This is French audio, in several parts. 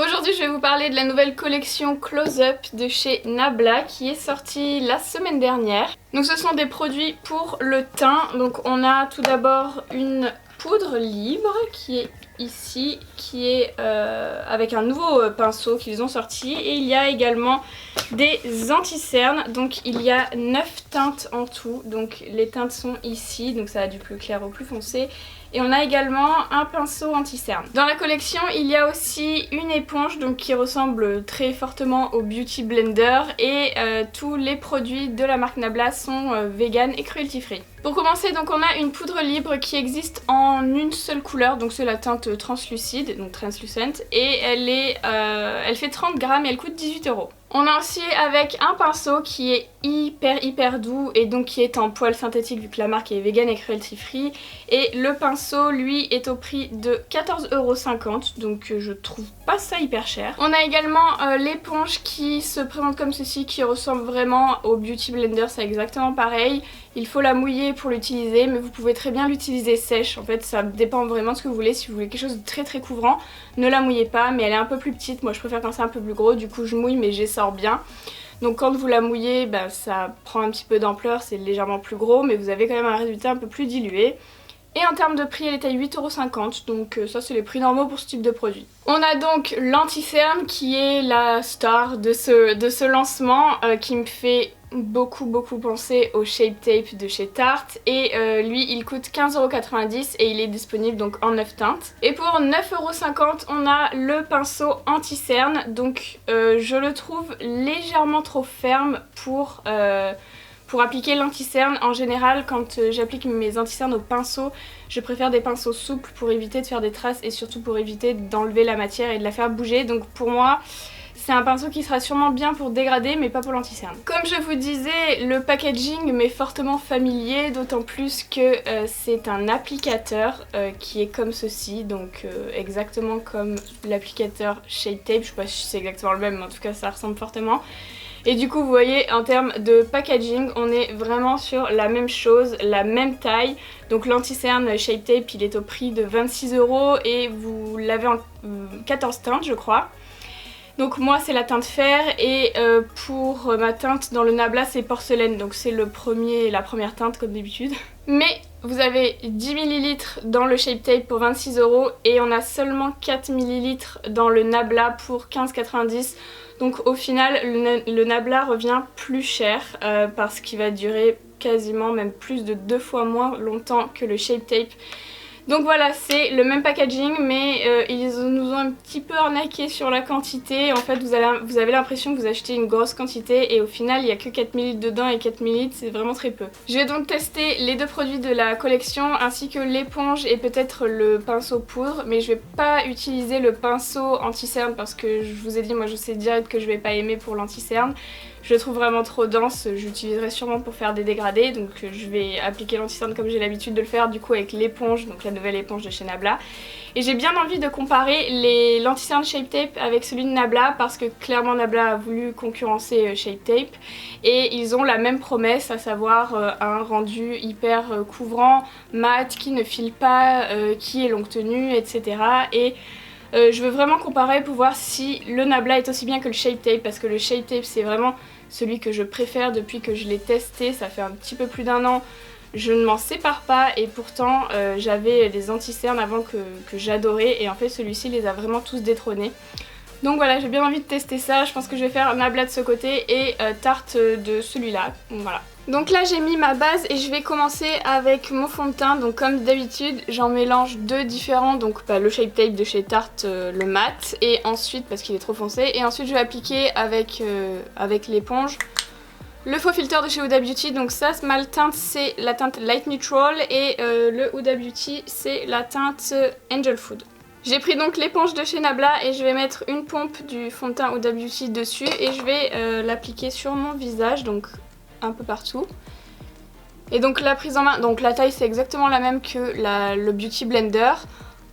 Aujourd'hui je vais vous parler de la nouvelle collection Close Up de chez Nabla qui est sortie la semaine dernière. Donc ce sont des produits pour le teint. Donc on a tout d'abord une poudre libre qui est ici, qui est avec un nouveau pinceau qu'ils ont sorti. Et il y a également des anti-cernes. Donc il y a 9 teintes en tout. Donc les teintes sont ici, donc ça va du plus clair au plus foncé. Et on a également un pinceau anti-cerne. Dans la collection, il y a aussi une éponge donc, qui ressemble très fortement au Beauty Blender et tous les produits de la marque Nabla sont vegan et cruelty free. Pour commencer, donc on a une poudre libre qui existe en une seule couleur, donc c'est la teinte translucide, donc translucent, et elle fait 30 grammes et elle coûte 18 €. On a aussi avec un pinceau qui est hyper doux et donc qui est en poil synthétique vu que la marque est vegan et cruelty free. Et le pinceau lui est au prix de 14,50 €, donc je trouve pas ça hyper cher. On a également l'éponge qui se présente comme ceci, qui ressemble vraiment au Beauty Blender, c'est exactement pareil. Il faut la mouiller pour l'utiliser, mais vous pouvez très bien l'utiliser sèche. En fait, ça dépend vraiment de ce que vous voulez. Si vous voulez quelque chose de très couvrant, ne la mouillez pas, mais elle est un peu plus petite. Moi, je préfère quand c'est un peu plus gros, du coup je mouille, mais j'essore bien. Donc quand vous la mouillez, ça prend un petit peu d'ampleur, c'est légèrement plus gros, mais vous avez quand même un résultat un peu plus dilué. Et en termes de prix, elle est à 8,50 €, donc ça c'est les prix normaux pour ce type de produit. On a donc l'anti-cerne qui est la star de ce lancement, qui me fait beaucoup penser au Shape Tape de chez Tarte, et lui il coûte 15,90 € et il est disponible donc en 9 teintes. Et pour 9,50 €, on a le pinceau anti-cerne, donc je le trouve légèrement trop ferme pour appliquer l'anti-cerne. En général, quand j'applique mes anti-cernes au pinceau, je préfère des pinceaux souples pour éviter de faire des traces et surtout pour éviter d'enlever la matière et de la faire bouger. Donc pour moi, c'est un pinceau qui sera sûrement bien pour dégrader mais pas pour l'anti-cerne. Comme je vous disais, le packaging m'est fortement familier, d'autant plus que c'est un applicateur qui est comme ceci, donc exactement comme l'applicateur Shape Tape. Je sais pas si c'est exactement le même, mais en tout cas ça ressemble fortement. Et du coup vous voyez, en termes de packaging, on est vraiment sur la même chose, la même taille. Donc l'anti-cerne Shape Tape, il est au prix de 26 € et vous l'avez en 14 teintes je crois. Donc moi c'est la teinte fer, et pour ma teinte dans le Nabla c'est porcelaine, donc c'est la première teinte comme d'habitude. Mais vous avez 10 ml dans le Shape Tape pour 26 € et on a seulement 4 ml dans le Nabla pour 15,90 €. Donc au final le Nabla revient plus cher parce qu'il va durer quasiment même plus de 2 fois moins longtemps que le Shape Tape. Donc voilà, c'est le même packaging, mais ils nous ont un petit peu arnaqué sur la quantité. En fait, vous avez l'impression que vous achetez une grosse quantité et au final, il n'y a que 4 ml dedans, et 4 ml, c'est vraiment très peu. Je vais donc tester les deux produits de la collection, ainsi que l'éponge et peut-être le pinceau poudre, mais je vais pas utiliser le pinceau anti-cerne parce que je vous ai dit, moi je sais direct que je vais pas aimer pour l'anti-cerne. Je le trouve vraiment trop dense, j'utiliserai sûrement pour faire des dégradés, donc je vais appliquer l'anti-cerne comme j'ai l'habitude de le faire, du coup avec l'éponge, donc la nouvelle éponge de chez Nabla. Et j'ai bien envie de comparer l'anti-cerne Shape Tape avec celui de Nabla, parce que clairement Nabla a voulu concurrencer Shape Tape, et ils ont la même promesse, à savoir un rendu hyper couvrant, mat, qui ne file pas, qui est longue tenue, etc. Et je veux vraiment comparer pour voir si le Nabla est aussi bien que le Shape Tape, parce que le Shape Tape c'est vraiment celui que je préfère depuis que je l'ai testé, ça fait un petit peu plus d'1 an. Je ne m'en sépare pas, et pourtant j'avais des anti-cernes avant que j'adorais, et en fait celui-ci les a vraiment tous détrônés. Donc voilà, j'ai bien envie de tester ça, je pense que je vais faire Nabla de ce côté et Tarte de celui-là, voilà. Donc là j'ai mis ma base et je vais commencer avec mon fond de teint. Donc comme d'habitude j'en mélange deux différents, donc le Shape Tape de chez Tarte, le mat, et ensuite, parce qu'il est trop foncé, et ensuite je vais appliquer avec l'éponge le faux filtre de chez Huda Beauty. Donc ça, ma teinte c'est la teinte Light Neutral, et le Huda Beauty c'est la teinte Angel Food. J'ai pris donc l'éponge de chez Nabla et je vais mettre une pompe du fond de teint Huda Beauty dessus, et je vais l'appliquer sur mon visage, donc un peu partout. Et donc la prise en main, donc la taille c'est exactement la même que le Beauty Blender.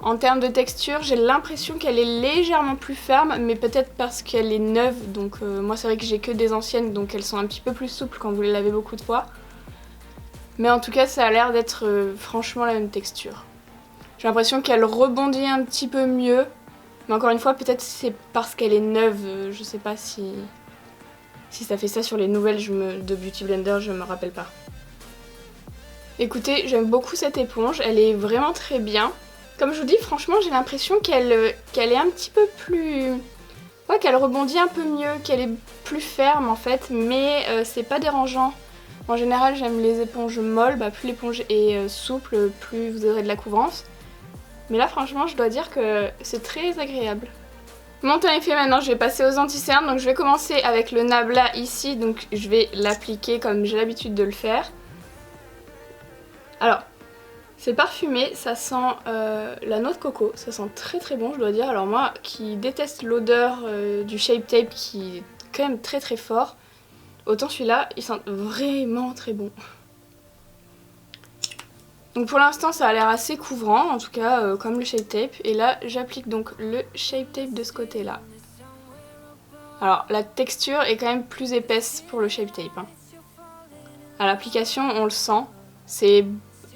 En termes de texture, j'ai l'impression qu'elle est légèrement plus ferme, mais peut-être parce qu'elle est neuve, donc moi c'est vrai que j'ai que des anciennes, donc elles sont un petit peu plus souples quand vous les lavez beaucoup de fois. Mais en tout cas ça a l'air d'être franchement la même texture. J'ai l'impression qu'elle rebondit un petit peu mieux, Mais encore une fois, peut-être c'est parce qu'elle est neuve, je sais pas si ça fait ça sur les nouvelles de Beauty Blender, je me rappelle pas. Écoutez, j'aime beaucoup cette éponge, elle est vraiment très bien. Comme je vous dis, franchement, j'ai l'impression qu'elle est un petit peu plus... Ouais, qu'elle rebondit un peu mieux, qu'elle est plus ferme en fait, mais c'est pas dérangeant. En général, j'aime les éponges molles, plus l'éponge est souple, plus vous aurez de la couvrance. Mais là, franchement, je dois dire que c'est très agréable. Mon teint est fait maintenant, je vais passer aux anti-cernes. Donc je vais commencer avec le Nabla ici, donc je vais l'appliquer comme j'ai l'habitude de le faire. Alors, c'est parfumé, ça sent la noix de coco, ça sent très très bon je dois dire. Alors moi qui déteste l'odeur du Shape Tape qui est quand même très très fort, autant celui-là il sent vraiment très bon. Donc pour l'instant ça a l'air assez couvrant, en tout cas comme le Shape Tape. Et là j'applique donc le Shape Tape de ce côté-là. Alors la texture est quand même plus épaisse pour le Shape Tape. À l'application on le sent, c'est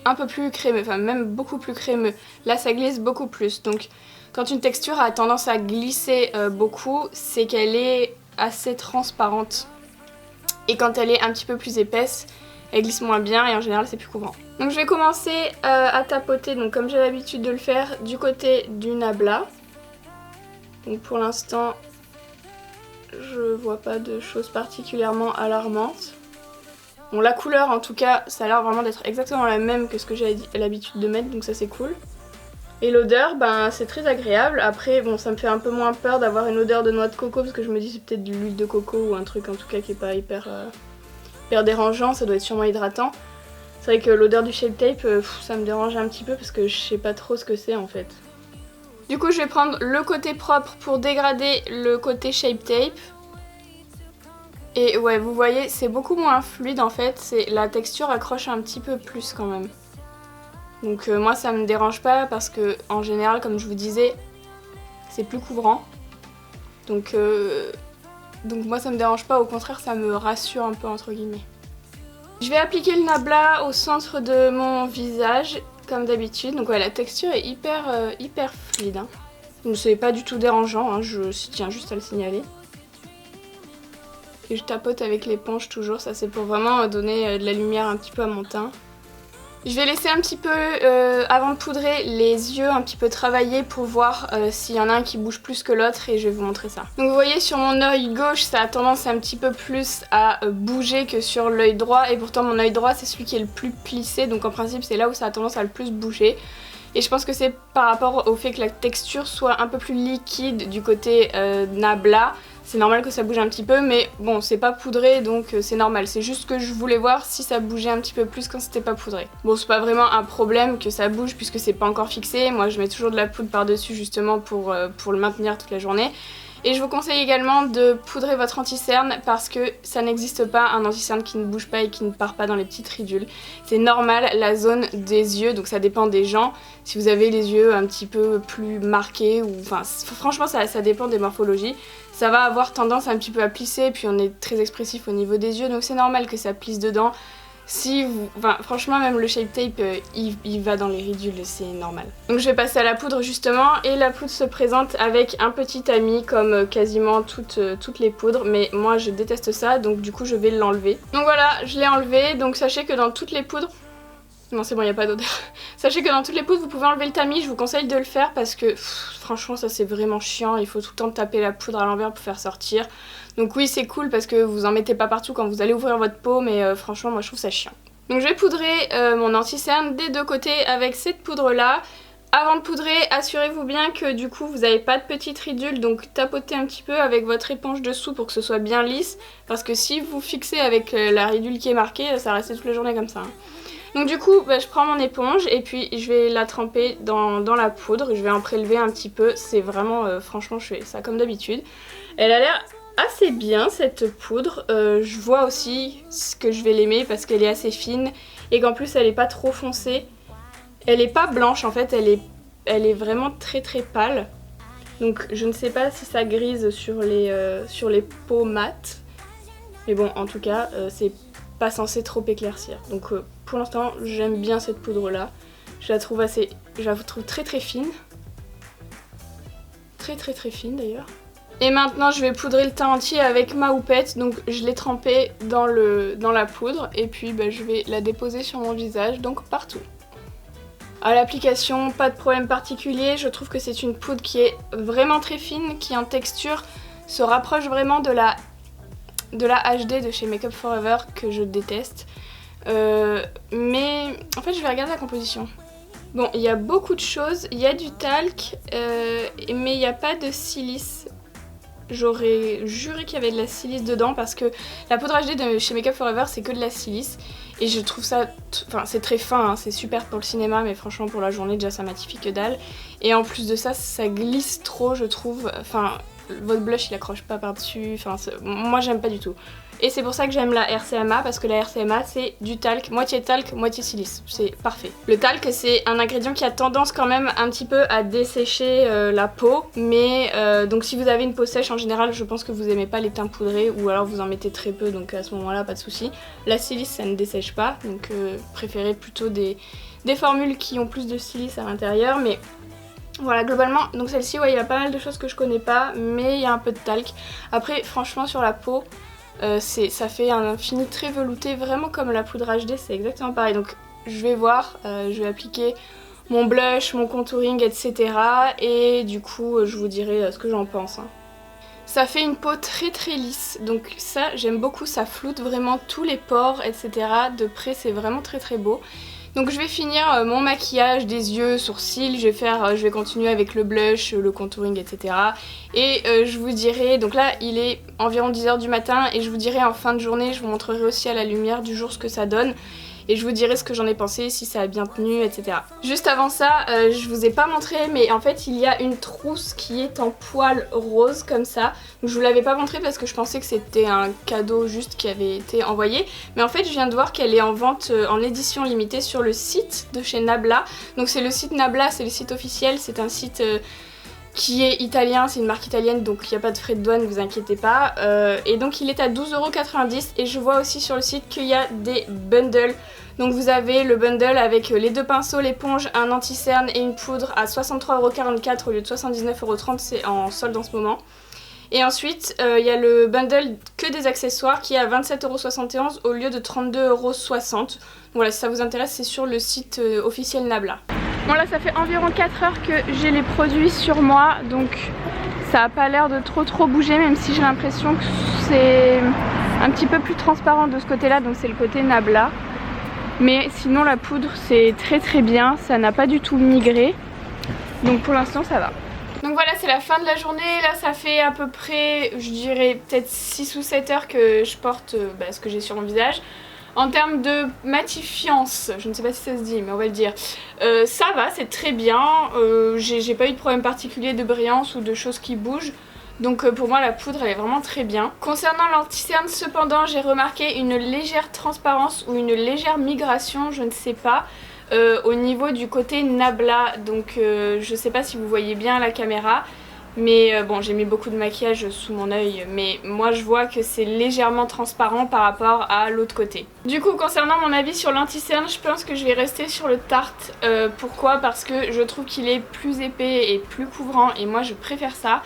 un peu plus crémeux, enfin même beaucoup plus crémeux. Là ça glisse beaucoup plus. Donc quand une texture a tendance à glisser beaucoup, c'est qu'elle est assez transparente. Et quand elle est un petit peu plus épaisse, elle glisse moins bien et en général c'est plus couvrant. Donc je vais commencer à tapoter, donc comme j'ai l'habitude de le faire, du côté du Nabla. Donc pour l'instant, je vois pas de choses particulièrement alarmantes. Bon, la couleur en tout cas, ça a l'air vraiment d'être exactement la même que ce que j'ai l'habitude de mettre, donc ça c'est cool. Et l'odeur, c'est très agréable. Après, bon, ça me fait un peu moins peur d'avoir une odeur de noix de coco parce que je me dis c'est peut-être de l'huile de coco ou un truc en tout cas qui est pas hyper dérangeant, ça doit être sûrement hydratant. C'est vrai que l'odeur du Shape Tape, ça me dérange un petit peu parce que je sais pas trop ce que c'est en fait. Du coup, je vais prendre le côté propre pour dégrader le côté Shape Tape. Et ouais, vous voyez, c'est beaucoup moins fluide en fait, la texture accroche un petit peu plus quand même. Donc moi ça me dérange pas parce que en général, comme je vous disais, c'est plus couvrant. Donc moi ça me dérange pas, au contraire ça me rassure un peu entre guillemets. Je vais appliquer le Nabla au centre de mon visage comme d'habitude. Donc ouais, la texture est hyper fluide. Donc c'est pas du tout dérangeant, je tiens juste à le signaler. Et je tapote avec l'éponge toujours, ça c'est pour vraiment donner de la lumière un petit peu à mon teint. Je vais laisser un petit peu, avant de poudrer, les yeux un petit peu travailler pour voir s'il y en a un qui bouge plus que l'autre et je vais vous montrer ça. Donc vous voyez sur mon œil gauche ça a tendance un petit peu plus à bouger que sur l'œil droit et pourtant mon œil droit c'est celui qui est le plus plissé, donc en principe c'est là où ça a tendance à le plus bouger. Et je pense que c'est par rapport au fait que la texture soit un peu plus liquide du côté Nabla. C'est normal que ça bouge un petit peu, mais bon, c'est pas poudré, donc c'est normal. C'est juste que je voulais voir si ça bougeait un petit peu plus quand c'était pas poudré. Bon, c'est pas vraiment un problème que ça bouge puisque c'est pas encore fixé. Moi, je mets toujours de la poudre par-dessus justement pour le maintenir toute la journée. Et je vous conseille également de poudrer votre anti-cerne parce que ça n'existe pas un anti-cerne qui ne bouge pas et qui ne part pas dans les petites ridules. C'est normal, la zone des yeux, donc ça dépend des gens. Si vous avez les yeux un petit peu plus marqués, ou enfin franchement ça dépend des morphologies. Ça va avoir tendance un petit peu à plisser, puis on est très expressif au niveau des yeux, donc c'est normal que ça plisse dedans. Si vous... Enfin, franchement, même le Shape Tape, il va dans les ridules, c'est normal. Donc je vais passer à la poudre justement, et la poudre se présente avec un petit tamis comme quasiment toutes les poudres, mais moi je déteste ça, donc du coup je vais l'enlever. Donc voilà, je l'ai enlevé, donc sachez que dans toutes les poudres... Non c'est bon, il n'y a pas d'odeur. Sachez que dans toutes les poudres, vous pouvez enlever le tamis, je vous conseille de le faire parce que franchement ça c'est vraiment chiant, il faut tout le temps taper la poudre à l'envers pour faire sortir. Donc oui c'est cool parce que vous en mettez pas partout quand vous allez ouvrir votre pot, mais franchement moi je trouve ça chiant. Donc je vais poudrer mon anti-cerne des deux côtés avec cette poudre là. Avant de poudrer, assurez-vous bien que du coup vous n'avez pas de petites ridules, donc tapotez un petit peu avec votre éponge dessous pour que ce soit bien lisse. Parce que si vous fixez avec la ridule qui est marquée, ça reste toute la journée comme ça. Donc du coup je prends mon éponge et puis je vais la tremper dans la poudre, je vais en prélever un petit peu, c'est vraiment, franchement je fais ça comme d'habitude. Elle a l'air assez bien cette poudre, je vois aussi que je vais l'aimer parce qu'elle est assez fine et qu'en plus elle est pas trop foncée. Elle est pas blanche en fait, elle est vraiment très pâle. Donc je ne sais pas si ça grise sur les peaux mates. Mais bon en tout cas c'est pas censé trop éclaircir. Donc pour l'instant j'aime bien cette poudre là. Je la trouve très fine. très très très fine d'ailleurs. Et maintenant je vais poudrer le teint entier avec ma houppette, donc je l'ai trempé dans la poudre et puis je vais la déposer sur mon visage, donc partout. À l'application, pas de problème particulier, je trouve que c'est une poudre qui est vraiment très fine, qui en texture se rapproche vraiment de la HD de chez Make Up For Ever que je déteste. Mais en fait je vais regarder la composition. Bon, il y a beaucoup de choses, il y a du talc, mais il n'y a pas de silice. J'aurais juré qu'il y avait de la silice dedans parce que la poudre HD de chez Make Up For Ever c'est que de la silice. Et je trouve ça, enfin c'est très fin, hein, c'est super pour le cinéma, mais franchement pour la journée déjà ça matifie que dalle. Et en plus de ça, ça glisse trop je trouve, enfin votre blush il accroche pas par dessus, enfin moi j'aime pas du tout. Et c'est pour ça que j'aime la RCMA, parce que la RCMA c'est du talc, moitié silice, c'est parfait. Le talc c'est un ingrédient qui a tendance quand même un petit peu à dessécher la peau, mais donc si vous avez une peau sèche en général je pense que vous aimez pas les teints poudrés ou alors vous en mettez très peu, donc à ce moment là pas de souci. La silice ça ne dessèche pas, donc préférez plutôt des formules qui ont plus de silice à l'intérieur, mais voilà globalement, donc celle-ci ouais il y a pas mal de choses que je connais pas, mais il y a un peu de talc. Après franchement sur la peau, ça fait un fini très velouté, vraiment comme la poudre HD, c'est exactement pareil. Donc je vais voir, je vais appliquer mon blush, mon contouring, etc. Et du coup je vous dirai ce que j'en pense. Hein. Ça fait une peau très très lisse, donc ça j'aime beaucoup, ça floute vraiment tous les pores, etc. De près c'est vraiment très très beau. Donc je vais finir mon maquillage des yeux, sourcils, je vais continuer avec le blush, le contouring, etc. Et je vous dirai, donc là il est environ 10h du matin et je vous dirai en fin de journée, je vous montrerai aussi à la lumière du jour ce que ça donne. Et je vous dirai ce que j'en ai pensé, si ça a bien tenu, etc. Juste avant ça, je vous ai pas montré, mais en fait il y a une trousse qui est en poil rose comme ça. Je vous l'avais pas montré parce que je pensais que c'était un cadeau juste qui avait été envoyé. Mais en fait je viens de voir qu'elle est en vente en édition limitée sur le site de chez Nabla. Donc c'est le site Nabla, c'est le site officiel, c'est un site... qui est italien, c'est une marque italienne donc il n'y a pas de frais de douane, vous inquiétez pas. Et donc il est à 12,90 € et je vois aussi sur le site qu'il y a des bundles. Donc vous avez le bundle avec les 2 pinceaux, l'éponge, un anti-cerne et une poudre à 63,44 € au lieu de 79,30 €, c'est en solde en ce moment. Et ensuite il y a le bundle que des accessoires qui est à 27,71 € au lieu de 32,60 €. Donc voilà, si ça vous intéresse, c'est sur le site officiel Nabla. Bon là ça fait environ 4 heures que j'ai les produits sur moi, donc ça a pas l'air de trop bouger, même si j'ai l'impression que c'est un petit peu plus transparent de ce côté là, donc c'est le côté Nabla. Mais sinon la poudre c'est très bien, ça n'a pas du tout migré, donc pour l'instant ça va. Donc voilà, c'est la fin de la journée, là ça fait à peu près, je dirais peut-être 6 ou 7 heures que je porte ce que j'ai sur mon visage. En termes de matifiance, je ne sais pas si ça se dit mais on va le dire, ça va, c'est très bien, j'ai pas eu de problème particulier de brillance ou de choses qui bougent. Donc pour moi la poudre elle est vraiment très bien. Concernant l'anti-cerne cependant, j'ai remarqué une légère transparence ou une légère migration, je ne sais pas, au niveau du côté Nabla. Donc je sais pas si vous voyez bien à la caméra. Mais bon, j'ai mis beaucoup de maquillage sous mon œil, mais moi je vois que c'est légèrement transparent par rapport à l'autre côté. Du coup, concernant mon avis sur l'anti-cerne, je pense que je vais rester sur le Tarte. Pourquoi? Parce que je trouve qu'il est plus épais et plus couvrant et moi je préfère ça.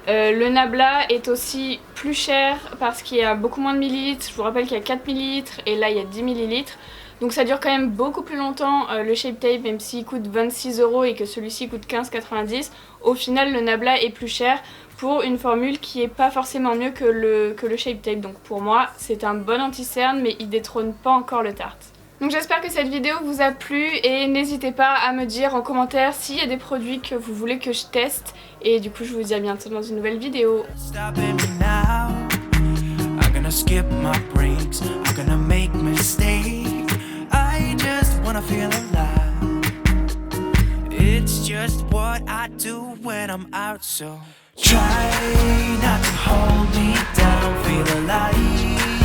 Le Nabla est aussi plus cher parce qu'il y a beaucoup moins de millilitres. Je vous rappelle qu'il y a 4 millilitres et là il y a 10 millilitres. Donc ça dure quand même beaucoup plus longtemps le Shape Tape, même s'il coûte 26 € et que celui-ci coûte 15,90 €. Au final le Nabla est plus cher pour une formule qui est pas forcément mieux que le Shape Tape. Donc pour moi c'est un bon anti-cerne mais il détrône pas encore le Tarte. Donc j'espère que cette vidéo vous a plu et n'hésitez pas à me dire en commentaire s'il y a des produits que vous voulez que je teste. Et du coup je vous dis à bientôt dans une nouvelle vidéo. I feel alive. It's just what I do when I'm out, so try not to hold me down, feel alive.